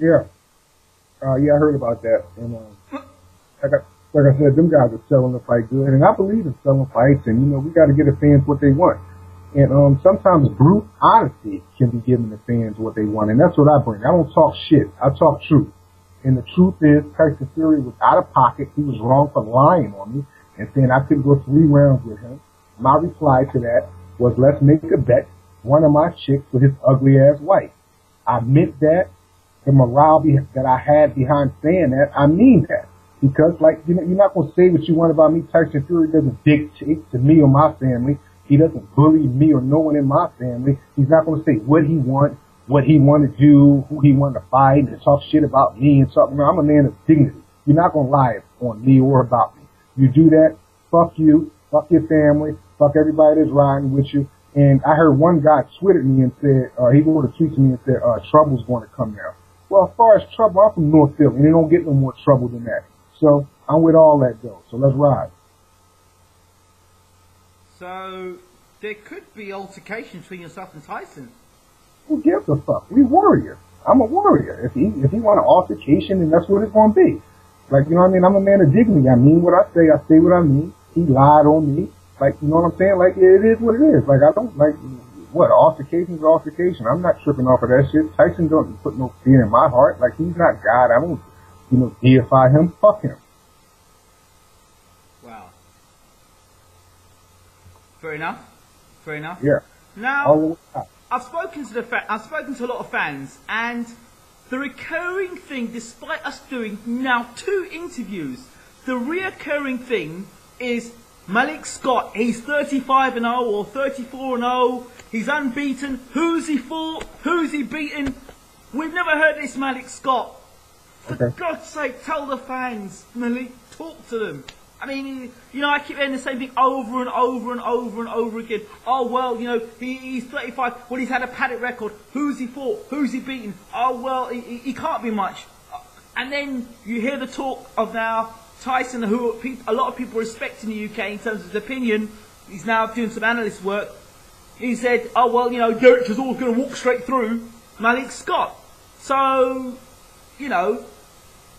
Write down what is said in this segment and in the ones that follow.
Yeah. Yeah, I heard about that. And like I, like I said, them guys are selling the fight good, and I believe in selling fights. And we got to get the fans what they want. And sometimes brute honesty can be giving the fans what they want, and that's what I bring. I don't talk shit. I talk truth. And the truth is, Tyson Fury was out of pocket. He was wrong for lying on me and saying I couldn't go 3 rounds with him. My reply to that was, let's make a bet. One of my chicks with his ugly ass wife. I meant that. The morale that I had behind saying that, I mean that. Because, you're not going to say what you want about me. Tyson Fury doesn't dictate to me or my family. He doesn't bully me or no one in my family. He's not going to say what he wants, what he want to do, who he want to fight, and talk shit about me and talk. No, I'm a man of dignity. You're not going to lie on me or about me. You do that, fuck you, fuck your family, fuck everybody that's riding with you. And I heard one guy twittered me and said, he wrote a tweet to me and said, trouble's going to come now. Well, as far as trouble, I'm from North Philly, and they don't get no more trouble than that. So I'm with all that, though. So let's ride. So there could be altercations between yourself and Tyson. Who gives a fuck? We warriors. I'm a warrior. If he want an altercation, then that's what it's going to be. You know what I mean? I'm a man of dignity. I mean what I say what I mean. He lied on me. You know what I'm saying? It is what it is. I don't, what, altercation's altercation. I'm not tripping off of that shit. Tyson don't put no fear in my heart. He's not God. I don't, deify him. Fuck him. Wow. Fair enough. Fair enough. Yeah. Now, I've spoken to a lot of fans, and the recurring thing, despite us doing now 2 interviews, the reoccurring thing is Malik Scott. He's 35-0 or 34-0. He's unbeaten. Who's he fought? Who's he beaten? We've never heard this Malik Scott. For God's sake, tell the fans, Malik, talk to them. I mean, I keep hearing the same thing over and over and over and over again. Oh, well, he's 35. Well, he's had a paddock record. Who's he fought? Who's he beaten? Oh, well, he can't be much. And then you hear the talk of now Tyson, who a lot of people respect in the UK in terms of his opinion. He's now doing some analyst work. He said, oh, well, Derek is always going to walk straight through Malik Scott. So,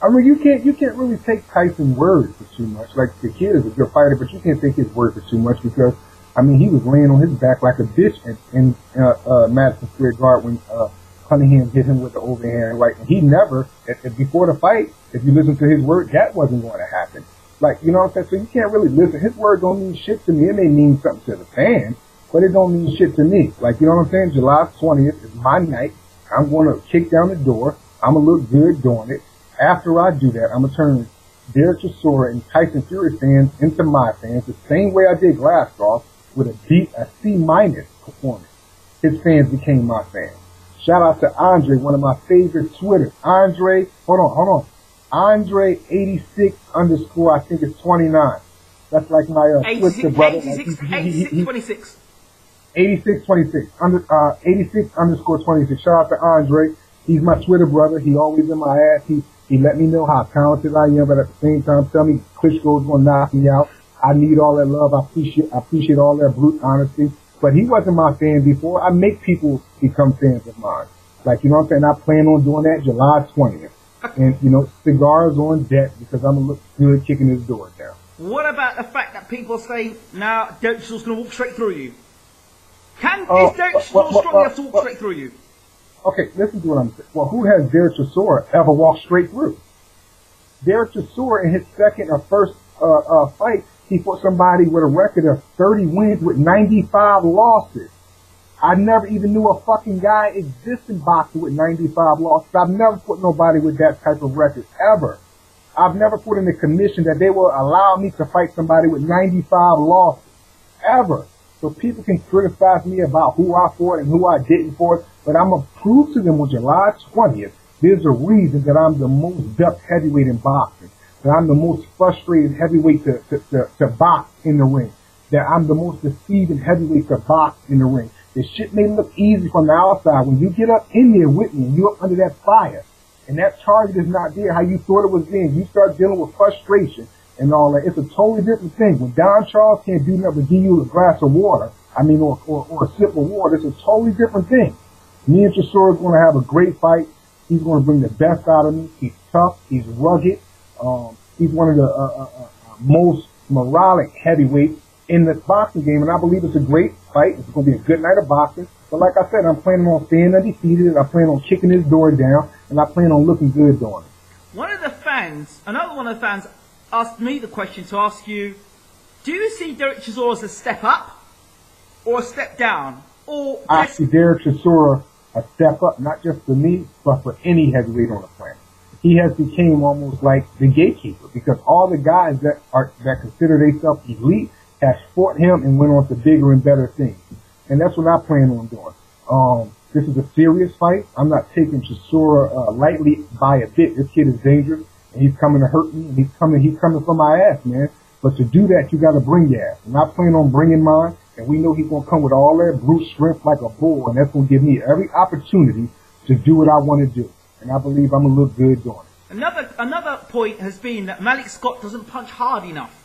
I mean, you can't really take Tyson's word for too much. The kid is a good fighter, but you can't take his word for too much because, I mean, he was laying on his back like a bitch in Madison Square Garden when Cunningham hit him with the overhand right. And he never, before the fight, if you listen to his word, that wasn't going to happen. You know what I'm saying? So you can't really listen. His word don't mean shit to me. It may mean something to the fans, but it don't mean shit to me. You know what I'm saying? July 20th is my night. I'm going to kick down the door. I'm going to look good doing it. After I do that, I'm going to turn Derek Chisora and Tyson Fury fans into my fans the same way I did Glasgow with a C- performance. His fans became my fans. Shout out to Andre, one of my favorite Twitter. Andre, hold on. Andre 86 _ I think it's 29. That's my Twitter brother. 8626. 8626. 86 _ 26. Shout out to Andre. He's my Twitter brother. He always in my ass. He let me know how talented I am, but at the same time tell me Klitschko's gonna knock me out. I need all that love. I appreciate all that brute honesty. But he wasn't my fan before. I make people become fans of mine. You know what I'm saying? I plan on doing that July 20th. And, cigars on deck because I'm gonna look good kicking his door down. What about the fact that people say, now Derek Chisell's gonna walk straight through you? Is Derek Chisel strong enough to walk straight through you? Okay, listen to what I'm saying. Well, who has Derek Chisora ever walked straight through? Derek Chisora in his second or first fight, he fought somebody with a record of 30 wins with 95 losses. I never even knew a fucking guy exist in boxing with 95 losses. I've never put nobody with that type of record, ever. I've never put in a commission that they will allow me to fight somebody with 95 losses, ever. So people can criticize me about who I fought and who I didn't fight, but I'm going to prove to them on July 20th, there's a reason that I'm the most ducked heavyweight in boxing, that I'm the most frustrated heavyweight to box in the ring, that I'm the most deceiving heavyweight to box in the ring. This shit may look easy from the outside. When you get up in there with me and you're up under that fire, and that target is not there how you thought it was then, you start dealing with frustration and all that. It's a totally different thing. When Don Charles can't do nothing but give you a glass of water, or a sip of water, it's a totally different thing. Me and Chisora is going to have a great fight. He's going to bring the best out of me. He's tough. He's rugged. He's one of the most moralic heavyweights in the boxing game, and I believe it's a great fight. It's going to be a good night of boxing. But like I said, I'm planning on staying undefeated. I plan on kicking his door down, and I plan on looking good doing it. Another one of the fans asked me the question to ask you, do you see Derek Chisora as a step up or a step down? Or I see Derek Chisora a step up, not just for me, but for any heavyweight on the planet. He has become almost like the gatekeeper, because all the guys that consider themselves elite has fought him and went on to bigger and better things. And that's what I plan on doing. This is a serious fight. I'm not taking Chisora lightly by a bit. This kid is dangerous, and he's coming to hurt me, and he's coming for my ass, man. But to do that, you got to bring your ass. And I plan on bringing mine, and we know he's going to come with all that brute strength like a bull, and that's going to give me every opportunity to do what I want to do. And I believe I'm going to look good doing it. Another point has been that Malik Scott doesn't punch hard enough.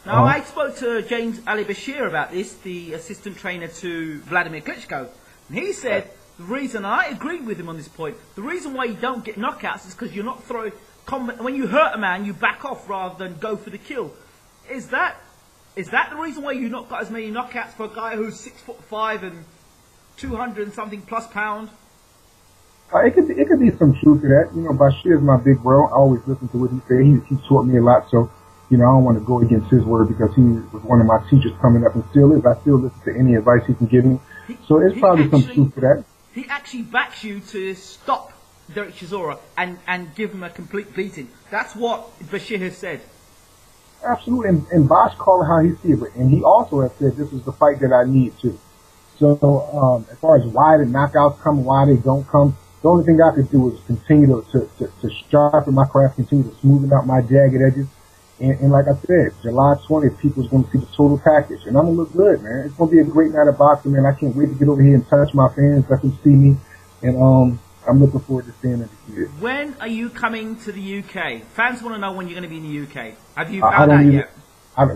Now, I spoke to James Ali Bashir about this, the assistant trainer to Vladimir Klitschko, and he said the reason, and I agreed with him on this point, the reason why you don't get knockouts is because you're not throwing combat. When you hurt a man, you back off rather than go for the kill. Is that the reason why you've not got as many knockouts for a guy who's 6'5" and 200 and something plus pound? It could be some truth to that. You know, Bashir is my big bro. I always listen to what he said. He taught me a lot, so you know, I don't want to go against his word because he was one of my teachers coming up and still is. I still listen to any advice he can give me. So it's probably some truth to that. He actually backs you to stop Derek Chisora and give him a complete beating. That's what Bashir has said. Absolutely. And Bosch called it how he sees it. And he also has said this is the fight that I need too. So as far as why the knockouts come and why they don't come, the only thing I could do is continue to sharpen my craft, continue to smoothen out my jagged edges. And like I said, July 20th, people's going to see the total package. And I'm going to look good, man. It's going to be a great night of boxing, man. I can't wait to get over here and touch my fans, let them see me. And I'm looking forward to seeing it this year. When are you coming to the UK? Fans want to know when you're going to be in the UK. Have you found out yet?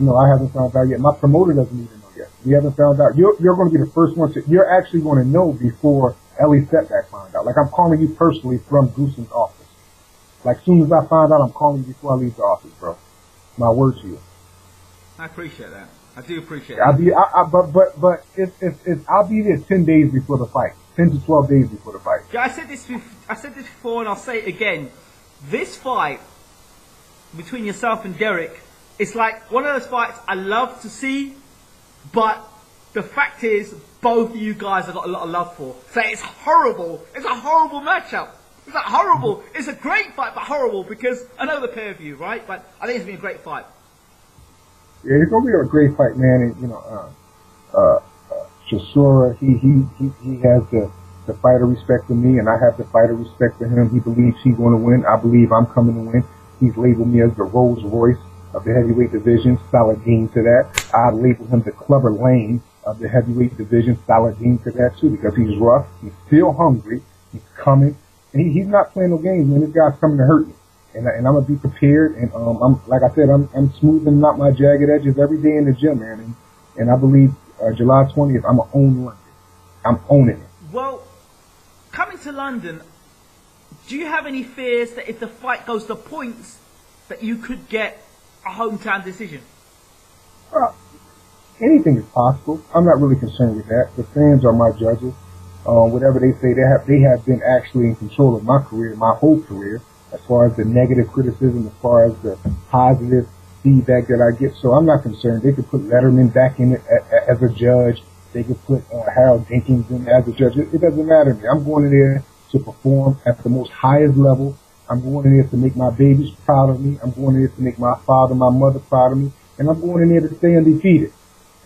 No, I haven't found out yet. My promoter doesn't even know yet. We haven't found out. You're going to be the first one you're actually going to know before Ellie Setback finds out. Like, I'm calling you personally from Goosen's office. Like, as soon as I find out, I'm calling you before I leave the office, bro. My word to you. I appreciate that. I do appreciate that. But I'll be there 10 days before the fight. 10 to 12 days before the fight. Yeah, I said this before, and I'll say it again. This fight between yourself and Derek, it's like one of those fights I love to see, but the fact is, both of you guys have got a lot of love for. So it's horrible. It's a horrible matchup. It's not horrible. It's a great fight, but horrible because I know the pair of you, right? But I think it's been a great fight. Yeah, it's gonna be a great fight, man. And you know, Chisora, he has the fighter respect for me, and I have the fighter respect for him. He believes he's going to win. I believe I'm coming to win. He's labeled me as the Rolls Royce of the heavyweight division. Saladin to that. I labeled him the Clubber Lang of the heavyweight division. Saladin to that too, because he's rough. He's still hungry. He's coming. And he's not playing no games, man. This guy's coming to hurt me. And I'm going to be prepared. And, like I said, I'm smoothing out my jagged edges every day in the gym, man. And I believe, July 20th, I'm going to own London. I'm owning it. Well, coming to London, do you have any fears that if the fight goes to points, that you could get a hometown decision? Anything is possible. I'm not really concerned with that. The fans are my judges. Whatever they say, they have been actually in control of my career, my whole career, as far as the negative criticism, as far as the positive feedback that I get. So I'm not concerned. They could put Letterman back in it as a judge. They could put Harold Jenkins in as a judge. It doesn't matter to me. I'm going in there to perform at the most highest level. I'm going in there to make my babies proud of me. I'm going in there to make my father, my mother proud of me. And I'm going in there to stay undefeated.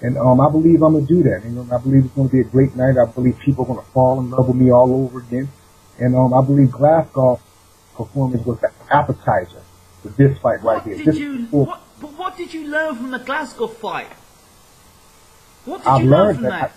And I believe I'm going to do that. You know, I believe it's going to be a great night. I believe people are going to fall in love with me all over again. And I believe Glasgow's performance was the appetizer for this fight right here. What did you learn from the Glasgow fight? What did you learn from that?